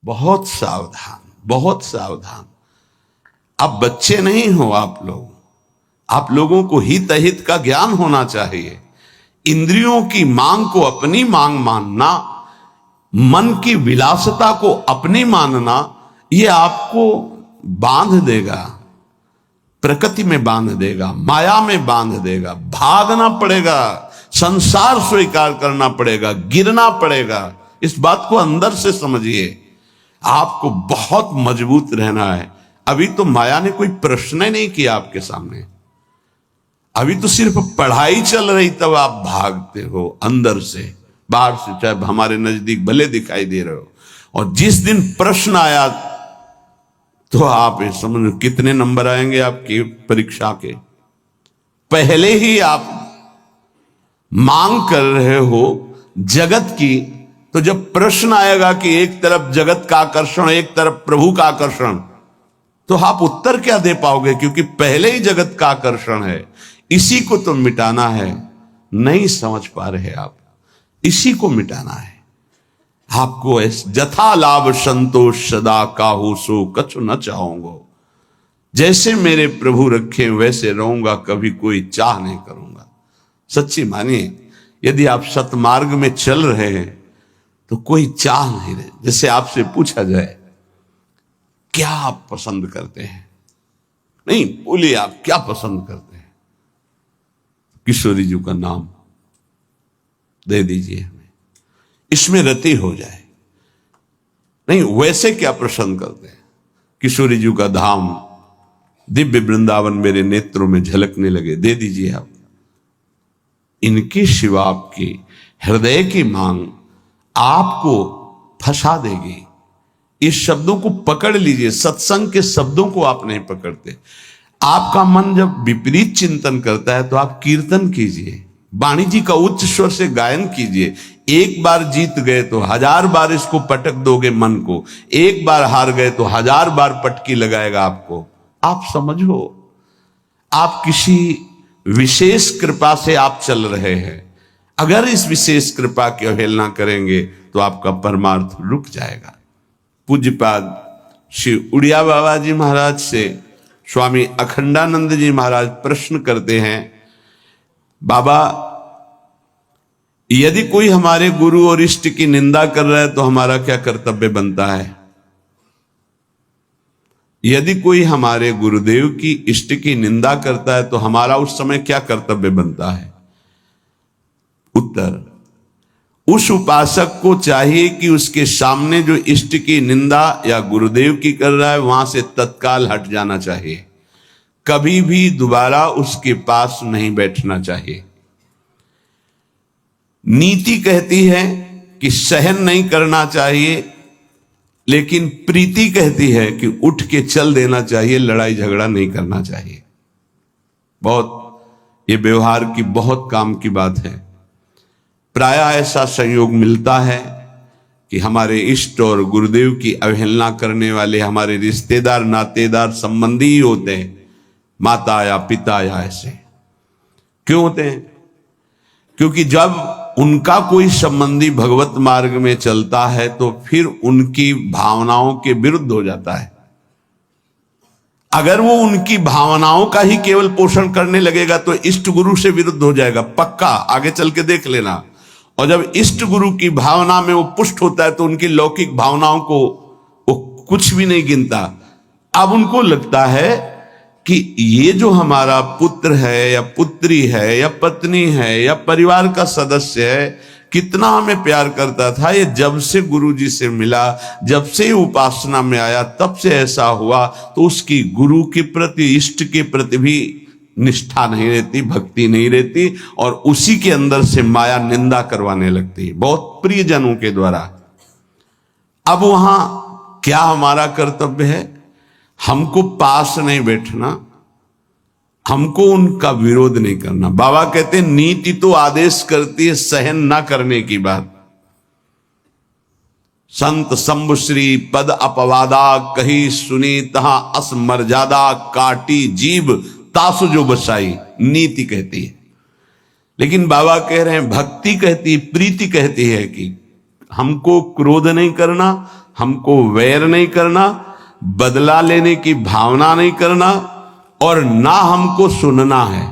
बहुत सावधान, बहुत सावधान। अब बच्चे नहीं हो आप लोगों को हित अहित का ज्ञान होना चाहिए। इंद्रियों की मांग को अपनी मांग मानना, मन की विलासता को अपनी मानना, यह आपको बांध देगा, प्रकृति में बांध देगा, माया में बांध देगा। भागना पड़ेगा, संसार स्वीकार करना पड़ेगा, गिरना पड़ेगा। इस बात को अंदर से समझिए। आपको बहुत मजबूत रहना है। अभी तो माया ने कोई प्रश्न ही नहीं किया आपके सामने। अभी तो सिर्फ पढ़ाई चल रही, तब आप भागते हो अंदर से, बाहर से चाहे हमारे नजदीक भले दिखाई दे रहे हो। और जिस दिन प्रश्न आया तो आप ये समझ कितने नंबर आएंगे आपकी परीक्षा के। पहले ही आप मांग कर रहे हो जगत की, तो जब प्रश्न आएगा कि एक तरफ जगत का आकर्षण, एक तरफ प्रभु का आकर्षण, तो आप उत्तर क्या दे पाओगे? क्योंकि पहले ही जगत का आकर्षण है, इसी को तो मिटाना है। नहीं समझ पा रहे आप, इसी को मिटाना है आपको। जथा लाभ संतोष सदा काहू सो कछु न चाहूंगो। जैसे मेरे प्रभु रखे वैसे रहूंगा, कभी कोई चाह नहीं करूंगा। सच्ची मानिए, यदि आप सतमार्ग में चल रहे हैं तो कोई चाह नहीं रहे। जैसे आपसे पूछा जाए क्या आप पसंद करते हैं, नहीं बोलिए आप क्या पसंद करते हैं, किशोरी जी का नाम दे दीजिए हमें, इसमें रति हो जाए। नहीं वैसे क्या पसंद करते हैं, किशोरी जी का धाम, दिव्य वृंदावन मेरे नेत्रों में झलकने लगे, दे दीजिए आप। इनकी शिवा आपकी हृदय की मांग आपको फंसा देगी। इस शब्दों को पकड़ लीजिए। सत्संग के शब्दों को आप नहीं पकड़ते। आपका मन जब विपरीत चिंतन करता है तो आप कीर्तन कीजिए, वाणी जी का उच्च स्वर से गायन कीजिए। एक बार जीत गए तो 1000 बार इसको पटक दोगे मन को, एक बार हार गए तो 1000 बार पटकी लगाएगा आपको। आप समझो, आप किसी विशेष कृपा से आप चल रहे हैं। अगर इस विशेष कृपा की अवहेलना करेंगे तो आपका परमार्थ रुक जाएगा। पूज्यपाद श्री उड़िया बाबा जी महाराज से स्वामी अखंडानंद जी महाराज प्रश्न करते हैं, बाबा यदि कोई हमारे गुरु और इष्ट की निंदा कर रहा है तो हमारा क्या कर्तव्य बनता है? यदि कोई हमारे गुरुदेव की इष्ट की निंदा करता है तो हमारा उस समय क्या कर्तव्य बनता है? उत्तर, उस उपासक को चाहिए कि उसके सामने जो इष्ट की निंदा या गुरुदेव की कर रहा है वहां से तत्काल हट जाना चाहिए। कभी भी दोबारा उसके पास नहीं बैठना चाहिए। नीति कहती है कि सहन नहीं करना चाहिए, लेकिन प्रीति कहती है कि उठ के चल देना चाहिए, लड़ाई झगड़ा नहीं करना चाहिए। बहुत ये व्यवहार की बहुत काम की बात है। प्रायः ऐसा संयोग मिलता है कि हमारे इष्ट और गुरुदेव की अवहेलना करने वाले हमारे रिश्तेदार, नातेदार, संबंधी ही होते हैं, माता या पिता या ऐसे। क्यों होते हैं? क्योंकि जब उनका कोई संबंधी भगवत मार्ग में चलता है तो फिर उनकी भावनाओं के विरुद्ध हो जाता है। अगर वो उनकी भावनाओं का ही केवल पोषण करने लगेगा तो इष्ट गुरु से विरुद्ध हो जाएगा, पक्का, आगे चल के देख लेना। और जब इष्ट गुरु की भावना में वो पुष्ट होता है तो उनकी लौकिक भावनाओं को वो कुछ भी नहीं गिनता। अब उनको लगता है कि ये जो हमारा पुत्र है या पुत्री है या पत्नी है या परिवार का सदस्य है, कितना हमें प्यार करता था, ये जब से गुरु जी से मिला, जब से उपासना में आया, तब से ऐसा हुआ। तो उसकी गुरु के प्रति, इष्ट के प्रति भी निष्ठा नहीं रहती, भक्ति नहीं रहती, और उसी के अंदर से माया निंदा करवाने लगती है, बहुत प्रियजनों के द्वारा। अब वहां क्या हमारा कर्तव्य है? हमको पास नहीं बैठना, हमको उनका विरोध नहीं करना। बाबा कहते हैं नीति तो आदेश करती है सहन ना करने की बात। संत शंभुश्री पद अपवादा कही सुनी तहां अस मर्यादा काटी जीव तासु जो बसाई, नीति कहती है। लेकिन बाबा कह रहे हैं भक्ति कहती है, प्रीति कहती है कि हमको क्रोध नहीं करना, हमको वैर नहीं करना, बदला लेने की भावना नहीं करना, और ना हमको सुनना है।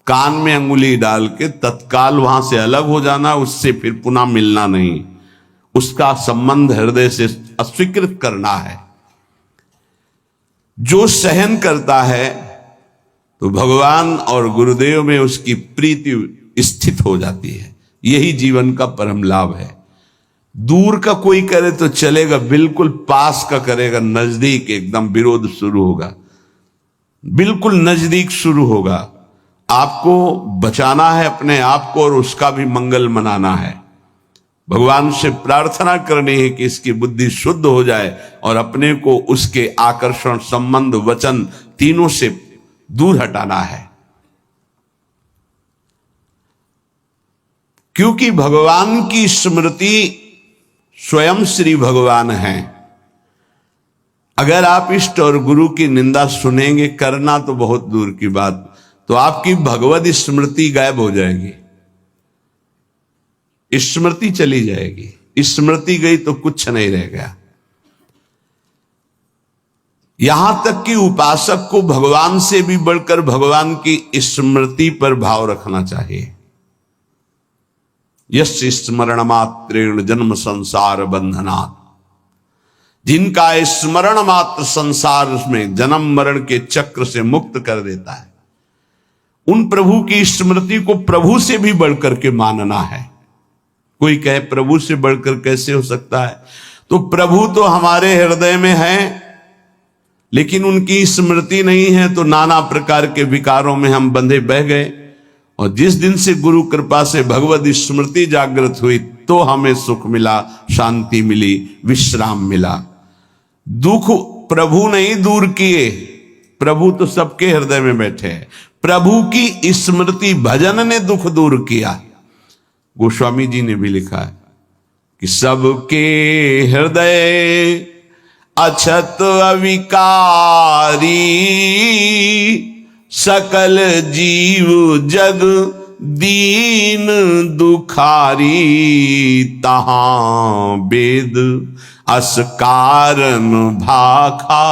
कान में अंगुली डाल के तत्काल वहां से अलग हो जाना, उससे फिर पुनः मिलना नहीं, उसका संबंध हृदय से अस्वीकृत करना है। जो सहन करता है तो भगवान और गुरुदेव में उसकी प्रीति स्थित हो जाती है। यही जीवन का परम लाभ है। दूर का कोई करे तो चलेगा, बिल्कुल पास का करेगा, नजदीक एकदम विरोध शुरू होगा, बिल्कुल नजदीक शुरू होगा। आपको बचाना है अपने आप को और उसका भी मंगल मनाना है। भगवान से प्रार्थना करनी है कि इसकी बुद्धि शुद्ध हो जाए और अपने को उसके आकर्षण, संबंध, वचन तीनों से दूर हटाना है। क्योंकि भगवान की स्मृति स्वयं श्री भगवान है। अगर आप इष्ट और गुरु की निंदा सुनेंगे, करना तो बहुत दूर की बात, तो आपकी भगवत स्मृति गायब हो जाएगी, स्मृति चली जाएगी। स्मृति गई तो कुछ नहीं रह गया। यहां तक कि उपासक को भगवान से भी बढ़कर भगवान की स्मृति पर भाव रखना चाहिए। यस्य स्मरण मात्रेण जन्म संसार बंधनात्, जिनका स्मरण मात्र संसार में जन्म मरण के चक्र से मुक्त कर देता है, उन प्रभु की स्मृति को प्रभु से भी बढ़कर के मानना है। कोई कहे प्रभु से बढ़कर कैसे हो सकता है? तो प्रभु तो हमारे हृदय में है, लेकिन उनकी स्मृति नहीं है, तो नाना प्रकार के विकारों में हम बंधे बह गए। और जिस दिन से गुरु कृपा से भगवत स्मृति जागृत हुई, तो हमें सुख मिला, शांति मिली, विश्राम मिला। दुख प्रभु नहीं दूर किए, प्रभु तो सबके हृदय में बैठे हैं। प्रभु की स्मृति भजन ने दुख दूर किया। गोस्वामी जी ने भी लिखा है कि सबके हृदय अछत अविकारी, सकल जीव जग दीन दुखारी, तहां वेद अस कारण भाखा।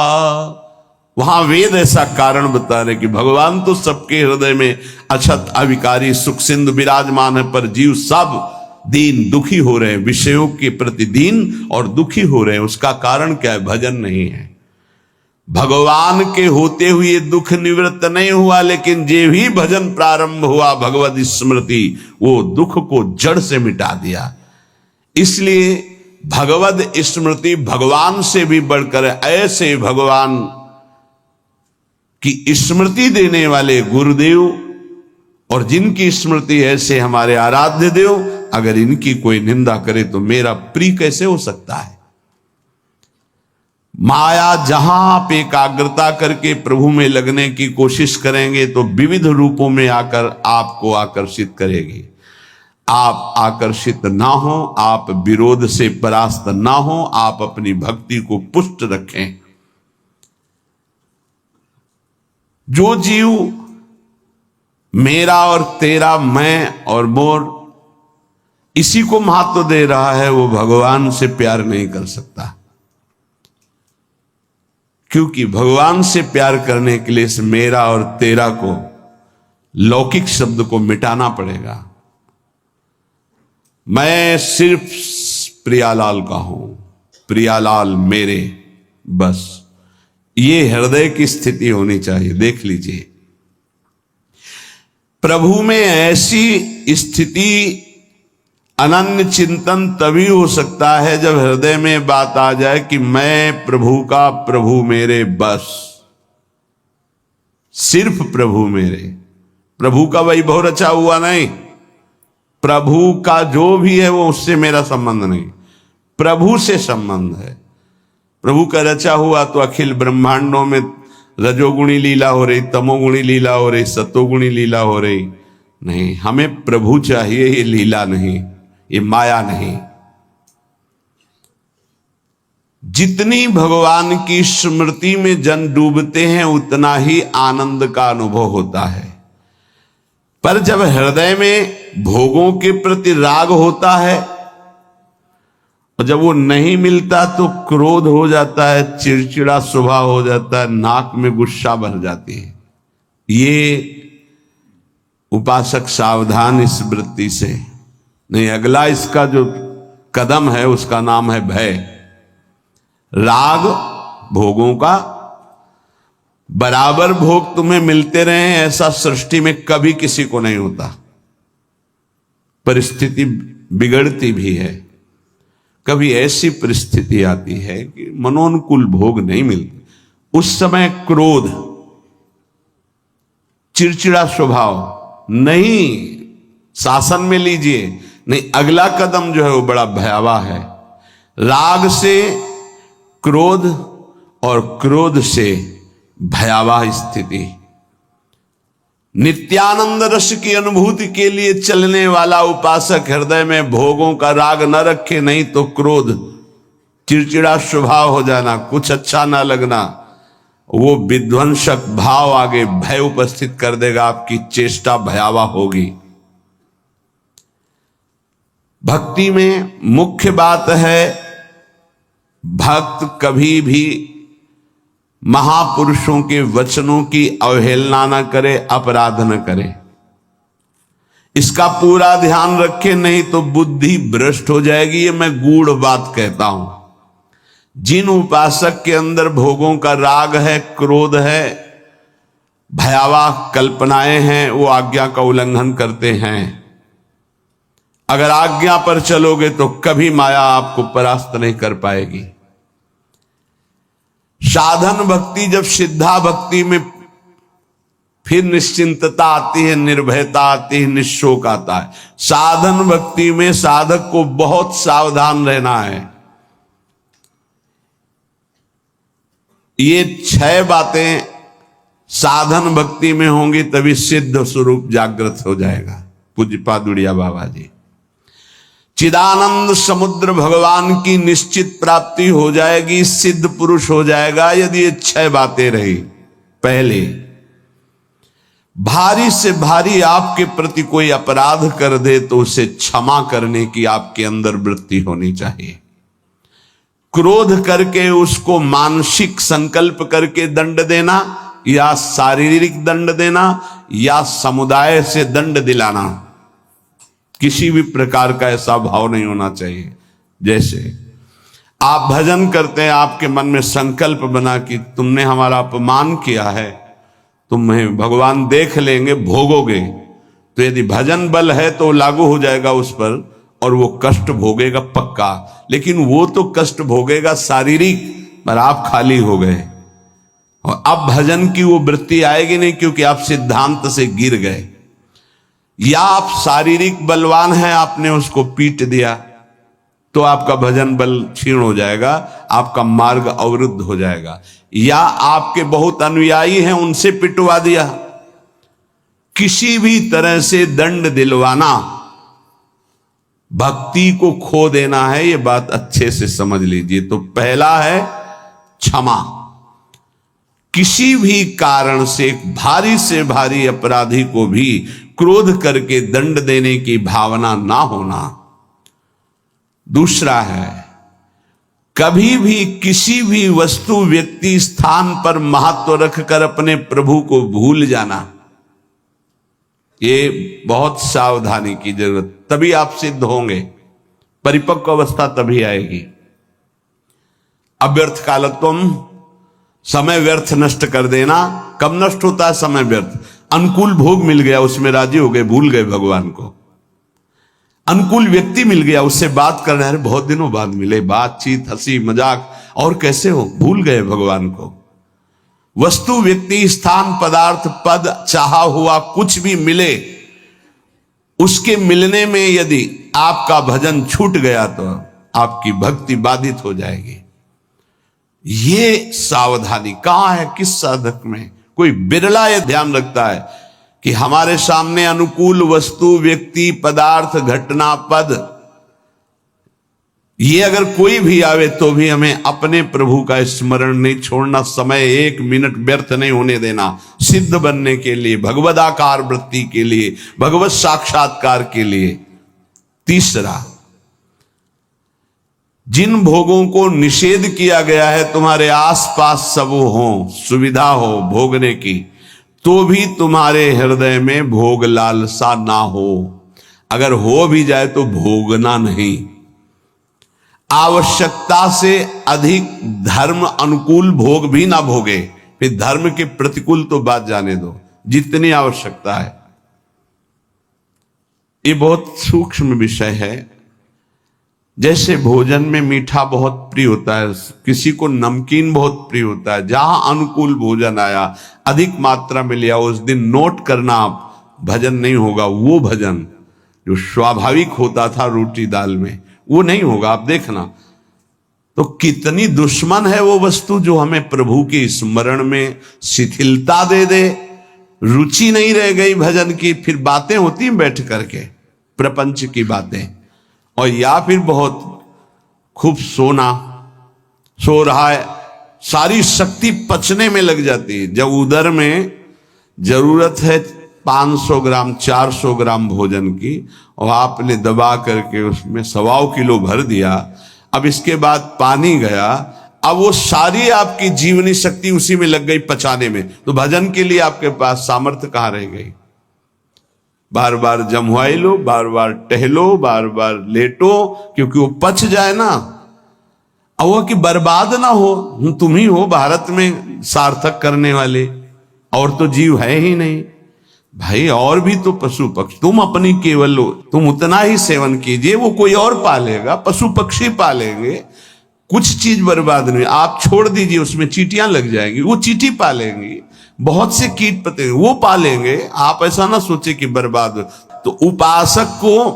वहां वेद ऐसा कारण बता रहे कि भगवान तो सबके हृदय में अछत अविकारी सुख सिंधु विराजमान है, पर जीव सब दीन दुखी हो रहे हैं, विषयों के प्रति दीन और दुखी हो रहे हैं। उसका कारण क्या है? भजन नहीं है। भगवान के होते हुए दुख निवृत्त नहीं हुआ, लेकिन जे भी भजन प्रारंभ हुआ भगवत स्मृति, वो दुख को जड़ से मिटा दिया। इसलिए भगवत स्मृति भगवान से भी बढ़कर, ऐसे भगवान की स्मृति देने वाले गुरुदेव और जिनकी स्मृति ऐसे हमारे आराध्य देव, अगर इनकी कोई निंदा करे तो मेरा प्रिय कैसे हो सकता है? माया जहां आप एकाग्रता करके प्रभु में लगने की कोशिश करेंगे तो विविध रूपों में आकर आपको आकर्षित करेगी। आप आकर्षित ना हो, आप विरोध से परास्त ना हो, आप अपनी भक्ति को पुष्ट रखें। जो जीव मेरा और तेरा, मैं और मोर, इसी को महत्व दे रहा है, वो भगवान से प्यार नहीं कर सकता। क्योंकि भगवान से प्यार करने के लिए इस मेरा और तेरा को, लौकिक शब्द को मिटाना पड़ेगा। मैं सिर्फ प्रियालाल का हूं, प्रियालाल मेरे, बस ये हृदय की स्थिति होनी चाहिए। देख लीजिए, प्रभु में ऐसी स्थिति, अनन्य चिंतन तभी हो सकता है जब हृदय में बात आ जाए कि मैं प्रभु का, प्रभु मेरे, बस सिर्फ प्रभु मेरे। प्रभु का वैभव रचा हुआ नहीं, प्रभु का जो भी है वो उससे मेरा संबंध नहीं, प्रभु से संबंध है। प्रभु का रचा हुआ तो अखिल ब्रह्मांडों में रजोगुणी लीला हो रही, तमोगुणी लीला हो रही, सतोगुणी लीला हो रही। नहीं, हमें प्रभु चाहिए, ये लीला नहीं, ये माया नहीं। जितनी भगवान की स्मृति में जन डूबते हैं उतना ही आनंद का अनुभव होता है। पर जब हृदय में भोगों के प्रति राग होता है और जब वो नहीं मिलता तो क्रोध हो जाता है, चिड़चिड़ा स्वभाव हो जाता है, नाक में गुस्सा भर जाती है। ये उपासक सावधान इस वृत्ति से। नहीं, अगला इसका जो कदम है उसका नाम है भय। राग भोगों का, बराबर भोग तुम्हें मिलते रहे ऐसा सृष्टि में कभी किसी को नहीं होता। परिस्थिति बिगड़ती भी है, कभी ऐसी परिस्थिति आती है कि मनोनुकूल भोग नहीं मिलते, उस समय क्रोध, चिड़चिड़ा स्वभाव, नहीं शासन में लीजिए, नहीं अगला कदम जो है वो बड़ा भयावह है। राग से क्रोध और क्रोध से भयावह स्थिति। नित्यानंद रस की अनुभूति के लिए चलने वाला उपासक हृदय में भोगों का राग न रखे, नहीं तो क्रोध, चिड़चिड़ा स्वभाव हो जाना, कुछ अच्छा ना लगना, वो विध्वंसक भाव आगे भय उपस्थित कर देगा, आपकी चेष्टा भयावह होगी। भक्ति में मुख्य बात है भक्त कभी भी महापुरुषों के वचनों की अवहेलना न करे, अपराध न करे, इसका पूरा ध्यान रखे, नहीं तो बुद्धि भ्रष्ट हो जाएगी। ये मैं गूढ़ बात कहता हूं। जिन उपासक के अंदर भोगों का राग है, क्रोध है, भयावह कल्पनाएं हैं, वो आज्ञा का उल्लंघन करते हैं। अगर आज्ञा पर चलोगे तो कभी माया आपको परास्त नहीं कर पाएगी। साधन भक्ति, जब सिद्धा भक्ति में फिर निश्चिंतता आती है, निर्भयता आती है, निशोक आता है। साधन भक्ति में साधक को बहुत सावधान रहना है। ये 6 बातें साधन भक्ति में होंगी तभी सिद्ध स्वरूप जागृत हो जाएगा। पूज्यपाद उड़िया बाबा जी, चिदानंद समुद्र भगवान की निश्चित प्राप्ति हो जाएगी, सिद्ध पुरुष हो जाएगा यदि ये 6 बातें रही। पहले, भारी से भारी आपके प्रति कोई अपराध कर दे तो उसे क्षमा करने की आपके अंदर वृत्ति होनी चाहिए। क्रोध करके उसको मानसिक संकल्प करके दंड देना, या शारीरिक दंड देना, या समुदाय से दंड दिलाना, किसी भी प्रकार का ऐसा भाव नहीं होना चाहिए। जैसे आप भजन करते हैं, आपके मन में संकल्प बना कि तुमने हमारा अपमान किया है, तुम्हें भगवान देख लेंगे, भोगोगे, तो यदि भजन बल है तो लागू हो जाएगा उस पर और वो कष्ट भोगेगा पक्का। लेकिन वो तो कष्ट भोगेगा शारीरिक, पर आप खाली हो गए। और अब भजन की वो वृत्ति आएगी नहीं, क्योंकि आप सिद्धांत से गिर गए। या आप शारीरिक बलवान हैं, आपने उसको पीट दिया तो आपका भजन बल क्षीण हो जाएगा, आपका मार्ग अवरुद्ध हो जाएगा। या आपके बहुत अनुयायी हैं, उनसे पिटवा दिया। किसी भी तरह से दंड दिलवाना भक्ति को खो देना है, ये बात अच्छे से समझ लीजिए। तो पहला है क्षमा। किसी भी कारण से भारी से भारी अपराधी को भी क्रोध करके दंड देने की भावना ना होना। दूसरा है, कभी भी किसी भी वस्तु, व्यक्ति, स्थान पर महत्व रखकर अपने प्रभु को भूल जाना, ये बहुत सावधानी की जरूरत। तभी आप सिद्ध होंगे, परिपक्व अवस्था तभी आएगी। अव्यर्थ कालत्वम, समय व्यर्थ नष्ट कर देना। कब नष्ट होता है समय व्यर्थ? अनुकूल भोग मिल गया, उसमें राजी हो गए, भूल गए भगवान को। अनुकूल व्यक्ति मिल गया, उससे बात कर रहे हैं, बहुत दिनों बाद मिले, बातचीत, हंसी मजाक, और कैसे हो, भूल गए भगवान को। वस्तु, व्यक्ति, स्थान, पदार्थ, पद, चाहा हुआ कुछ भी मिले, उसके मिलने में यदि आपका भजन छूट गया तो आपकी भक्ति बाधित हो जाएगी। ये सावधानी कहां है, किस साधक में? कोई बिरला ये ध्यान रखता है कि हमारे सामने अनुकूल वस्तु, व्यक्ति, पदार्थ, घटना, पद, ये अगर कोई भी आवे तो भी हमें अपने प्रभु का स्मरण नहीं छोड़ना, समय 1 मिनट व्यर्थ नहीं होने देना, सिद्ध बनने के लिए, भगवदाकार वृत्ति के लिए, भगवत साक्षात्कार के लिए। तीसरा, जिन भोगों को निषेध किया गया है तुम्हारे आसपास सब हो, सुविधा हो भोगने की, तो भी तुम्हारे हृदय में भोग लालसा ना हो। अगर हो भी जाए तो भोगना नहीं। आवश्यकता से अधिक धर्म अनुकूल भोग भी ना भोगे, फिर धर्म के प्रतिकूल तो बात जाने दो, जितनी आवश्यकता है। ये बहुत सूक्ष्म विषय है। जैसे भोजन में मीठा बहुत प्रिय होता है, किसी को नमकीन बहुत प्रिय होता है, जहां अनुकूल भोजन आया, अधिक मात्रा में लिया, उस दिन नोट करना, आप भजन नहीं होगा। वो भजन जो स्वाभाविक होता था रोटी दाल में, वो नहीं होगा, आप देखना। तो कितनी दुश्मन है वो वस्तु जो हमें प्रभु के स्मरण में शिथिलता दे दे। रुचि नहीं रह गई भजन की, फिर बातें होती हैं बैठ करके, प्रपंच की बातें, और या फिर बहुत खूब सो रहा है, सारी शक्ति पचने में लग जाती है। जब उदर में जरूरत है 500 ग्राम 400 ग्राम भोजन की, और आपने दबा करके उसमें 1.25 किलो भर दिया, अब इसके बाद पानी गया, अब वो सारी आपकी जीवनी शक्ति उसी में लग गई पचाने में, तो भजन के लिए आपके पास सामर्थ्य कहां रह गई। बार बार जमवाई लो, बार बार टहलो, बार बार लेटो, क्योंकि वो पच जाए ना, और वो कि बर्बाद ना हो। तुम ही हो भारत में सार्थक करने वाले, और तो जीव है ही नहीं भाई। और भी तो पशु पक्षी, तुम अपनी केवल लो, तुम उतना ही सेवन कीजिए, वो कोई और पालेगा, पशु पक्षी पालेंगे, कुछ चीज बर्बाद नहीं। आप छोड़ दीजिए, उसमें चींटियां लग जाएंगी, वो चींटी पालेंगी, बहुत से कीट पतंगे वो पालेंगे। आप ऐसा ना सोचे कि बर्बाद हो। तो उपासक को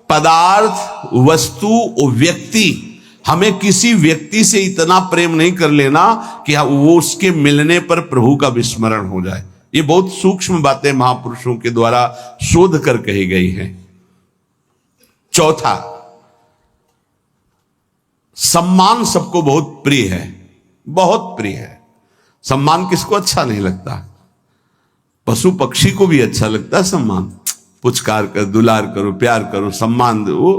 पदार्थ, वस्तु, व्यक्ति, हमें किसी व्यक्ति से इतना प्रेम नहीं कर लेना कि वो उसके मिलने पर प्रभु का विस्मरण हो जाए। ये बहुत सूक्ष्म बातें महापुरुषों के द्वारा शोध कर कही गई हैं। चौथा, सम्मान सबको बहुत प्रिय है, बहुत प्रिय है। सम्मान किसको अच्छा नहीं लगता? पशु पक्षी को भी अच्छा लगता है सम्मान। पुचकार कर, दुलार करो, प्यार करो, सम्मान दो।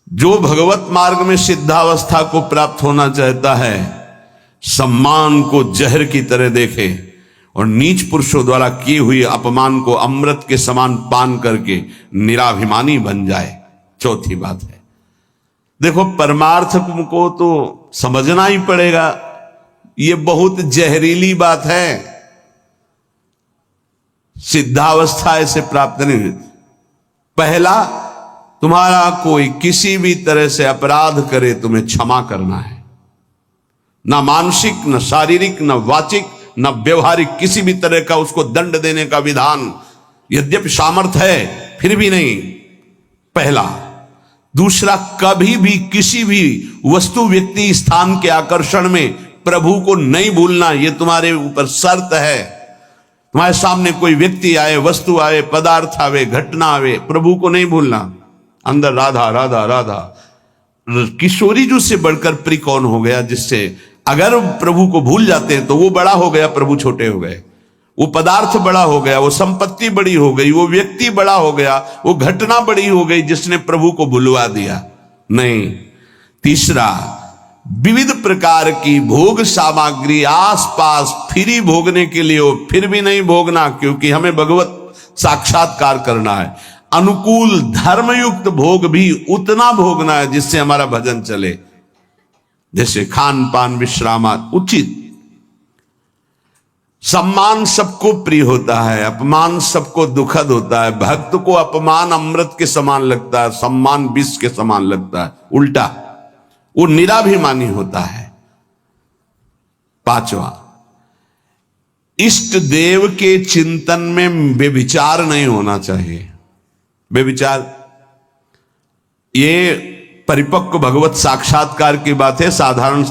जो भगवत मार्ग में सिद्धावस्था को प्राप्त होना चाहता है, सम्मान को जहर की तरह देखे और नीच पुरुषों द्वारा किए हुए अपमान को अमृत के समान पान करके निराभिमानी बन जाए। चौथी बात है, देखो परमार्थ को तो समझना ही पड़ेगा। ये बहुत जहरीली बात है। सिद्धावस्था ऐसे प्राप्त नहीं हुई। पहला, तुम्हारा कोई किसी भी तरह से अपराध करे, तुम्हें क्षमा करना है। ना मानसिक, न शारीरिक, न वाचिक, न व्यवहारिक, किसी भी तरह का उसको दंड देने का विधान, यद्यपि सामर्थ्य है फिर भी नहीं। पहला। दूसरा, कभी भी किसी भी वस्तु, व्यक्ति, स्थान के आकर्षण में प्रभु को नहीं भूलना। यह तुम्हारे ऊपर शर्त है। तुम्हारे सामने कोई व्यक्ति आए, वस्तु आए, पदार्थ आवे, घटना आवे, प्रभु को नहीं भूलना। अंदर राधा राधा राधा। किशोरी जी से बढ़कर प्रिय कौन हो गया, जिससे अगर प्रभु को भूल जाते हैं तो वो बड़ा हो गया, प्रभु छोटे हो गए। वो पदार्थ बड़ा हो गया, वो संपत्ति बड़ी हो गई, वो व्यक्ति बड़ा हो गया, वो घटना बड़ी हो गई जिसने प्रभु को भुलवा दिया। नहीं। तीसरा, विविध प्रकार की भोग सामग्री आसपास फ्री भोगने के लिए हो, फिर भी नहीं भोगना, क्योंकि हमें भगवत साक्षात्कार करना है। अनुकूल धर्मयुक्त भोग भी उतना भोगना है जिससे हमारा भजन चले, जैसे खान पान, विश्राम उचित। सम्मान सबको प्रिय होता है, अपमान सबको दुखद होता है। भक्त को अपमान अमृत के समान लगता है, सम्मान विष के समान लगता है, उल्टा। वो निराभिमानी होता है। पांचवा, इष्ट देव के चिंतन में व्यभिचार नहीं होना चाहिए। व्यभिचार ये परिपक्व भगवत साक्षात्कार की बात है, साधारण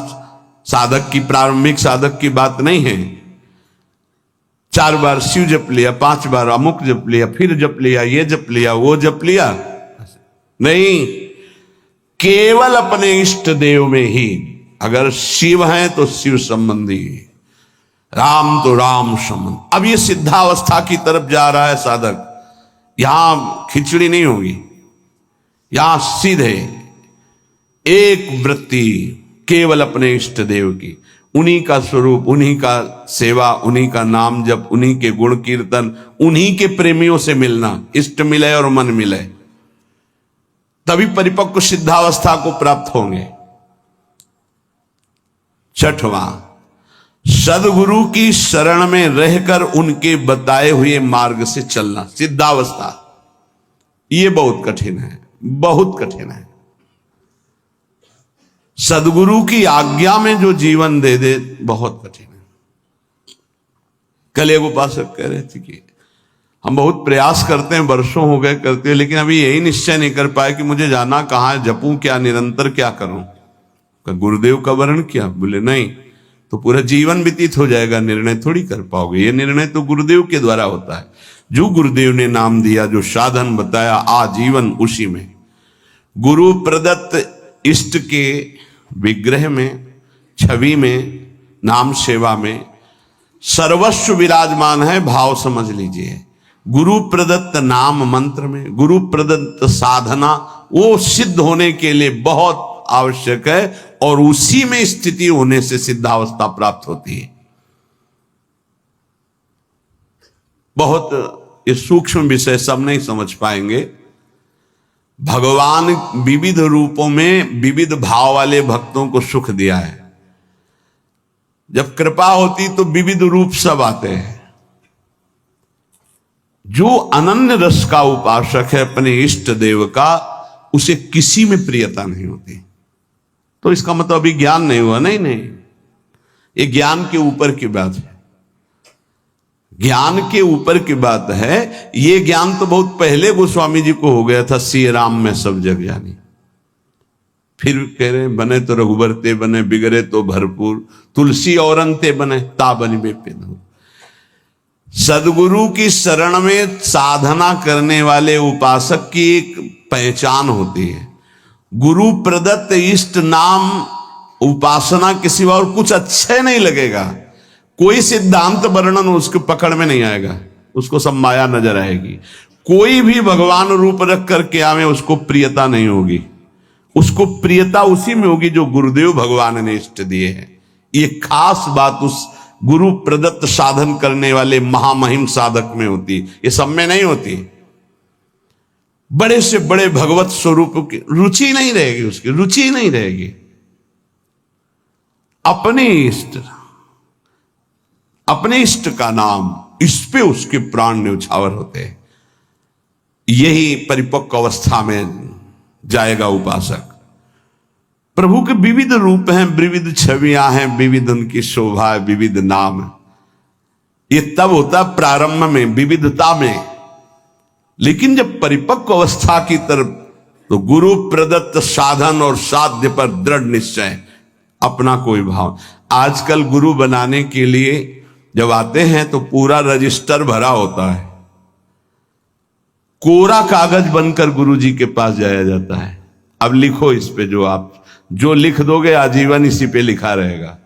साधक की, प्रारंभिक साधक की बात नहीं है। 4 बार शिव जप लिया, 5 बार अमुक जप लिया, फिर जप लिया, ये जप लिया, वो जप लिया, नहीं। केवल अपने इष्ट देव में ही। अगर शिव है तो शिव संबंधी, राम तो राम संबंधी। अब ये सिद्धावस्था की तरफ जा रहा है साधक। यहां खिचड़ी नहीं होगी, यहां सीधे एक वृत्ति केवल अपने इष्ट देव की, उन्हीं का स्वरूप, उन्हीं का सेवा, उन्हीं का नाम जप, उन्हीं के गुण कीर्तन, उन्हीं के प्रेमियों से मिलना, इष्ट मिले और मन मिले, तभी परिपक्व सिद्धावस्था को प्राप्त होंगे। छठवां, सदगुरु की शरण में रहकर उनके बताए हुए मार्ग से चलना। सिद्धावस्था ये बहुत कठिन है, बहुत कठिन है। सदगुरु की आज्ञा में जो जीवन दे दे बहुत कठिन है। कल एक उपासक कह रहे थे कि हम बहुत प्रयास करते हैं, वर्षों हो गए करते हैं, लेकिन अभी यही निश्चय नहीं कर पाए कि मुझे जाना कहाँ है, जपूं क्या, निरंतर क्या करूं। गुरुदेव का वर्ण किया? बोले नहीं, तो पूरा जीवन व्यतीत हो जाएगा, निर्णय थोड़ी कर पाओगे। ये निर्णय तो गुरुदेव के द्वारा होता है। जो गुरुदेव ने नाम दिया, जो साधन बताया, आजीवन उसी में। गुरु प्रदत्त इष्ट के विग्रह में, छवि में, नाम सेवा में सर्वस्व विराजमान है, भाव समझ लीजिए। गुरु प्रदत्त नाम मंत्र में, गुरु प्रदत्त साधना वो सिद्ध होने के लिए बहुत आवश्यक है, और उसी में स्थिति होने से सिद्धावस्था प्राप्त होती है। बहुत ये सूक्ष्म विषय सब नहीं समझ पाएंगे। भगवान विविध रूपों में विविध भाव वाले भक्तों को सुख दिया है। जब कृपा होती तो विविध रूप सब आते हैं। जो अनन्य रस का उपासक है अपने इष्ट देव का, उसे किसी में प्रियता नहीं होती। तो इसका मतलब अभी ज्ञान नहीं हुआ? नहीं नहीं, ये ज्ञान के ऊपर की बात है, ज्ञान के ऊपर की बात है। ये ज्ञान तो बहुत पहले गोस्वामी जी को हो गया था, श्री राम में सब जग जानी। फिर कह रहे बने तो रघुबर ते बने, बिगड़े तो भरपूर, तुलसी और अंते बने, ता बनी बेपेद। सदगुरु की शरण में साधना करने वाले उपासक की एक पहचान होती है। गुरु प्रदत्त इष्ट नाम उपासना के सिवा और कुछ अच्छे नहीं लगेगा। कोई सिद्धांत वर्णन उसके पकड़ में नहीं आएगा, उसको सब माया नजर आएगी। कोई भी भगवान रूप रख करके आवे, उसको प्रियता नहीं होगी। उसको प्रियता उसी में होगी जो गुरुदेव भगवान ने इष्ट दिए हैं। ये खास बात उस गुरु प्रदत्त साधन करने वाले महामहिम साधक में होती, ये सब में नहीं होती। बड़े से बड़े भगवत स्वरूप की रुचि नहीं रहेगी, उसकी रुचि नहीं रहेगी। अपने इष्ट का नाम, इस पे उसके प्राण न्यौछावर होते हैं। यही परिपक्व अवस्था में जाएगा उपासक। प्रभु के विविध रूप हैं, विविध छवियां हैं, विविध उनकी शोभा है, विविध नाम है। ये तब होता प्रारंभ में, विविधता में। लेकिन जब परिपक्व अवस्था की तरफ, तो गुरु प्रदत्त साधन और साध्य पर दृढ़ निश्चय, अपना कोई भाव। आजकल गुरु बनाने के लिए जब आते हैं तो पूरा रजिस्टर भरा होता है, कोरा कागज बनकर गुरु जी के पास जाया जाता है। अब लिखो इस पे, जो लिख दोगे आजीवन इसी पे लिखा रहेगा।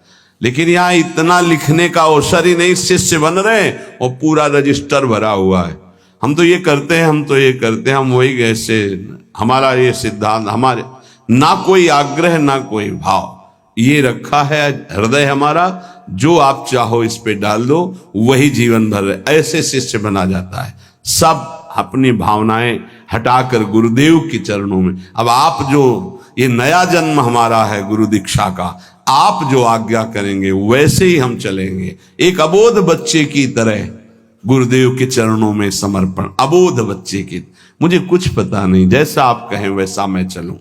लेकिन यहां इतना लिखने का अवसर ही नहीं, शिष्य बन रहे और पूरा रजिस्टर भरा हुआ है। हम तो ये करते हैं, हम तो ये करते हैं, हम वही ऐसे, हमारा ये सिद्धांत, हमारे ना कोई आग्रह ना कोई भाव, ये रखा है हृदय हमारा, जो आप चाहो इस पे डाल दो, वही जीवन भर ऐसे शिष्य बना जाता है। सब अपनी भावनाएं हटाकर गुरुदेव के चरणों में। अब आप जो, ये नया जन्म हमारा है गुरु दीक्षा का, आप जो आज्ञा करेंगे वैसे ही हम चलेंगे। एक अबोध बच्चे की तरह गुरुदेव के चरणों में समर्पण, अबोध बच्चे की, मुझे कुछ पता नहीं, जैसा आप कहें वैसा मैं चलूं।